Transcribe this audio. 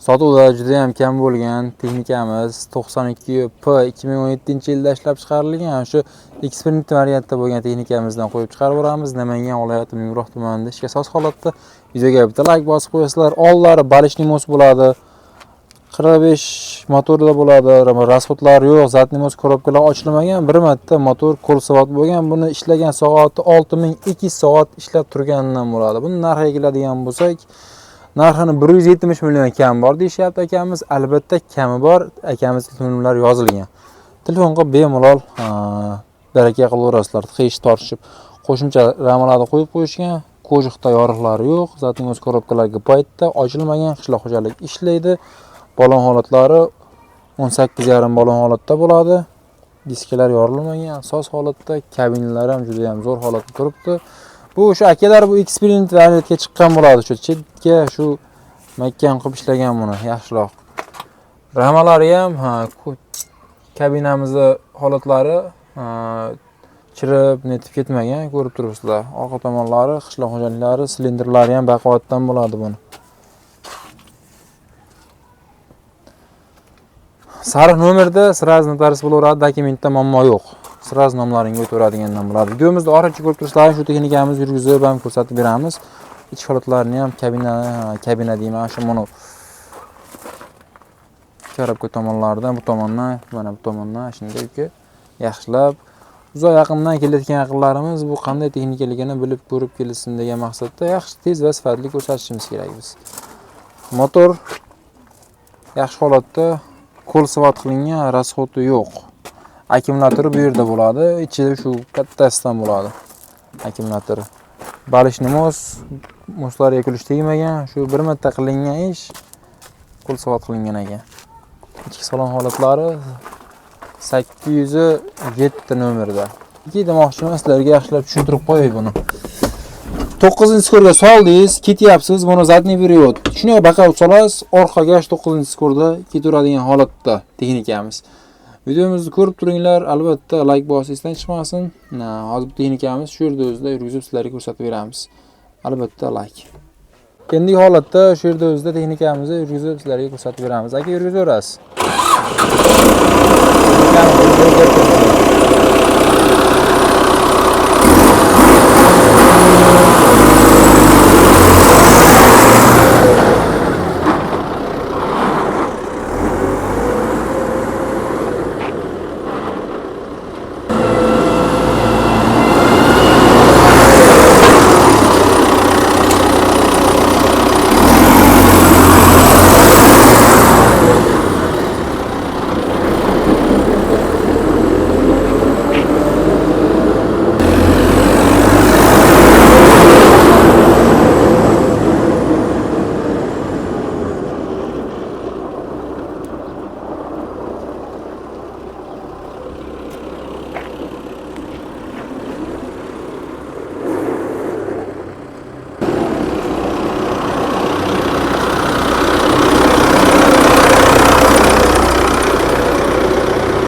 Sotuvda juda ham kam bo'lgan texnikamiz 92P 2017-yilda ishlab chiqarilgan. Shu eksperiment variantda bo'lgan texnikamizdan qo'yib chiqarib boramiz. Namangan viloyati Mingbuloq tumanida ishga soz holatda. Videoga bitta like bosib qo'yasizlar. Ollari balishli mos bo'ladi. 45 motorda bo'ladi. Rasxodlari yo'q, zatnimoz korobkalar ochilmagan. Bir marta motor qo'l soat bo'lgan. Buni ishlagan soati 6200 soat ishlab turganidan bo'ladi. Buni narxiga keladigan bo'lsak, narxini 170 million kam bor deyishyapti akamiz. Albatta kami bor. Akamiz telefonlar yozilgan. Telefonga bemalol baraka qilaverasizlar. Qiyish tortishib, qo'shimcha ramalarni qo'yib qo'yishgan. Ko'jiqda yoriqlari yo'q. Zatnimoz korobkalarga paytda ochilmagan. Qishloq xo'jalik ishlaydi. Balon holatlari 18,5 balon holatda bo'ladi. Diskalar yorilmagan, soz holatda, kabinalar ham juda ham zo'r holatda turibdi. Bu o'sha akalar bu eksperiment variantga chiqqan bo'ladi. Shu chetga shu mahkam qilib ishlagan buni, yaxshiroq. Ramalari ham kabinamizning holatlari chirib, netib ketmagan, ko'rib turibsizlar. Orqa tomonlari, qishloq xo'jaliklari, silindrlari ham baquvvatdan bo'ladi buni. Sariq nomerda sraz notarisi bo'laveradi, dokumentda muammo yo'q. Sraz nomlaringga o'tiradiganda bo'ladi. Videomizda oxirigacha ko'rib turibsizlar, shu texnikamiz yurgizib ham ko'rsatib beramiz. Ichki holatlarini ham kabina deyman, shu mana korobka tomonlaridan, bu tomondan, mana bu tomondan shunday yaxshilab uzoq yaqindan kelayotgan yaqinlarimiz bu qanday texnikaligini bilib ko'rib kelsin degan maqsadda yaxshi, tez va sifatli ko'rsatishimiz kerak biz. Motor yaxshi holatda, qo'l soat qilingan, rasxodi yo'q. Akkumulyatori bu yerda bo'ladi, ichida shu kattasidan bo'ladi. Akkumulyator. Balishli moslarga kulish tegmagan, shu bir marta qilingan ish qo'l soat qilingan ekan. Ichki salon holatlari 807 nomerda. Ikki demoqchiman sizlarga yaxshilab tushuntirib qo'yay buni. 9-skorga soldingiz, ketyapsiz, buni zadniy period. Shunga baqab solasiz, orqaga 9-skorda ketaveradigan holatda texnikamiz. Videomizni ko'rib turinglar, albatta like bosishdan chiqmasin. Hozir bu texnikamiz shu yerda o'zida yurgizib sizlarga ko'rsatib beramiz. Albatta like. Endi holatda shu yerda o'zida texnikamizni yurgizib sizlarga ko'rsatib beramiz. Aka, yurgizaverasiz.